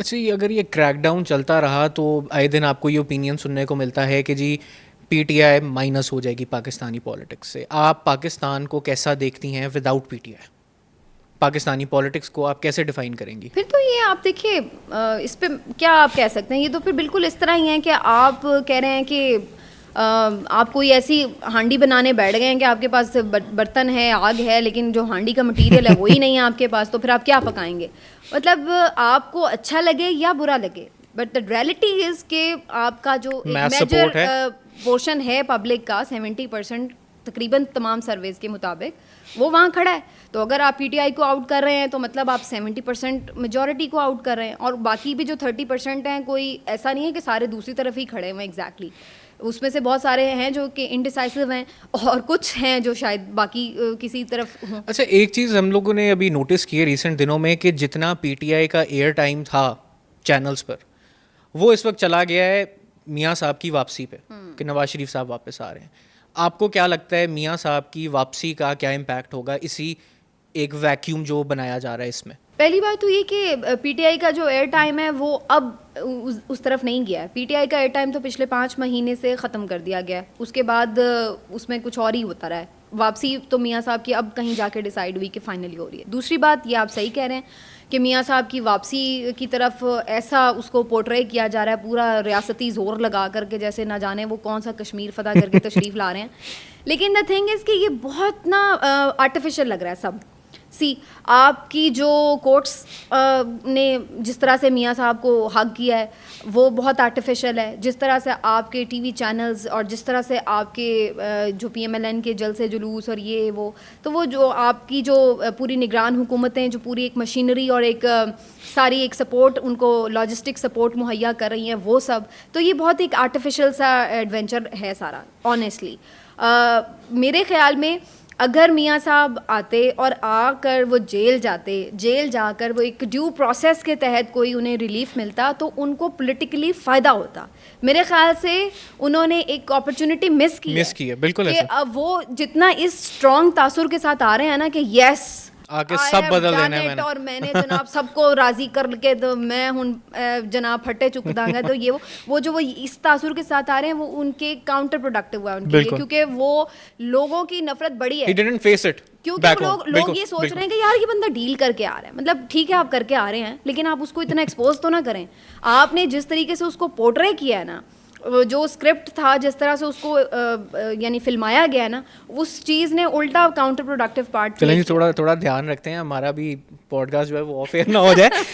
अच्छा, ये अगर ये क्रैकडाउन चलता रहा तो आए दिन आपको ये ओपिनियन सुनने को मिलता है कि जी पीटीआई माइनस हो जाएगी पाकिस्तानी पॉलिटिक्स से। आप पाकिस्तान को कैसा देखती हैं विदाउट पीटीआई? पाकिस्तानी पॉलिटिक्स को आप कैसे डिफाइन करेंगी? फिर तो ये आप देखिए, इस पे क्या आप कह सकते हैं, ये तो फिर बिल्कुल इस तरह ही है कि आप कह रहे हैं कि आप कोई ऐसी हांडी बनाने बैठ गए हैं कि आपके पास बर्तन है, आग है, लेकिन जो हांडी का मटेरियल है वही नहीं है आपके पास, तो फिर आप क्या पकाएंगे? मतलब आपको अच्छा लगे या बुरा लगे, बट द रियलिटी इज़ कि आपका जो एक Mass मेजर support है। पोर्शन है पब्लिक का, 70% तकरीबन तमाम सर्वेज के मुताबिक वो वहाँ खड़ा है। तो अगर आप पीटीआई को आउट कर रहे हैं तो मतलब आप 70% मेजॉरिटी को आउट कर रहे हैं, और बाकी भी जो 30% हैं, कोई ऐसा नहीं है कि सारे दूसरी तरफ ही खड़े हुए एग्जैक्टली। उसमें से बहुत सारे हैं जो कि इनडिसाइसिव हैं, और कुछ हैं जो शायद बाकी किसी तरफ हों। अच्छा, एक चीज़ हम लोगों ने अभी नोटिस की है रिसेंट दिनों में कि जितना पीटीआई का एयर टाइम था चैनल्स पर, वो इस वक्त चला गया है मियाँ साहब की वापसी पे कि नवाज शरीफ साहब वापस आ रहे हैं। आपको क्या लगता है मियाँ साहब की वापसी का क्या इम्पैक्ट होगा इसी एक वैक्यूम जो बनाया जा रहा है इसमें? पहली बात तो ये कि पीटीआई का जो एयर टाइम है वो अब उस तरफ नहीं गया है। पीटीआई का एयर टाइम तो पिछले 5 महीने से ख़त्म कर दिया गया है, उसके बाद उसमें कुछ और ही होता रहा है। वापसी तो मियाँ साहब की अब कहीं जाके डिसाइड हुई कि फाइनली हो रही है। दूसरी बात, ये आप सही कह रहे हैं कि मियाँ साहब की वापसी की तरफ ऐसा उसको पोर्ट्रे किया जा रहा है, पूरा रियासती ज़ोर लगा करके, जैसे ना जाने वो कौन सा कश्मीर फतह करके तशरीफ़ ला रहे हैं। लेकिन द थिंग इज़ कि ये बहुत ना आर्टिफिशियल लग रहा है सब। आपकी जो कोर्ट्स ने जिस तरह से मियाँ साहब को हक किया है वो बहुत आर्टिफिशियल है। जिस तरह से आपके टीवी चैनल्स और जिस तरह से आपके जो पीएमएलएन के जलसे जुलूस और ये वो, तो वो जो आपकी जो पूरी निगरान हुकूमतें, जो पूरी एक मशीनरी और एक सारी एक सपोर्ट, उनको लॉजिस्टिक सपोर्ट मुहैया कर रही हैं, वो सब, तो ये बहुत एक आर्टिफिशियल सा एडवेंचर है सारा ऑनेस्टली। मेरे ख्याल में अगर मियाँ साहब आते और आकर वो जेल जाते, जेल जाकर वो एक ड्यू प्रोसेस के तहत कोई उन्हें रिलीफ मिलता, तो उनको पॉलिटिकली फ़ायदा होता। मेरे ख्याल से उन्होंने एक अपॉर्चुनिटी मिस की है बिल्कुल कि ऐसा। अब वो जितना इस स्ट्रॉन्ग तासुर के साथ आ रहे हैं ना कि यस आके सब बदल देना है मैंने। और मैंने जनाब सबको राजी करके तो मैं हूँ जनाब फटे चुक दांगा, तो ये वो इस तासुर के साथ आ रहे हैं वो उनके काउंटर प्रोडक्टिव हुआ है उनके लिए, क्योंकि वो लोगों की नफरत बड़ी है। He didn't face it क्योंकि back वो home। लोग ये सोच रहे हैं कि यार ये बंदा डील करके आ रहा है, मतलब ठीक है आप करके आ रहे हैं, लेकिन आप उसको इतना एक्सपोज तो ना करें। आपने जिस तरीके से उसको पोर्ट्रे किया है ना, जो स्क्रिप्ट था, जिस तरह से उसको यानी फिल्माया गया है ना, उस चीज़ ने उल्टा काउंटर प्रोडक्टिव पार्ट। चलें जी, थोड़ा थोड़ा ध्यान रखते हैं, हमारा भी पॉडकास्ट जो है वो ऑफ एयर ना हो जाए।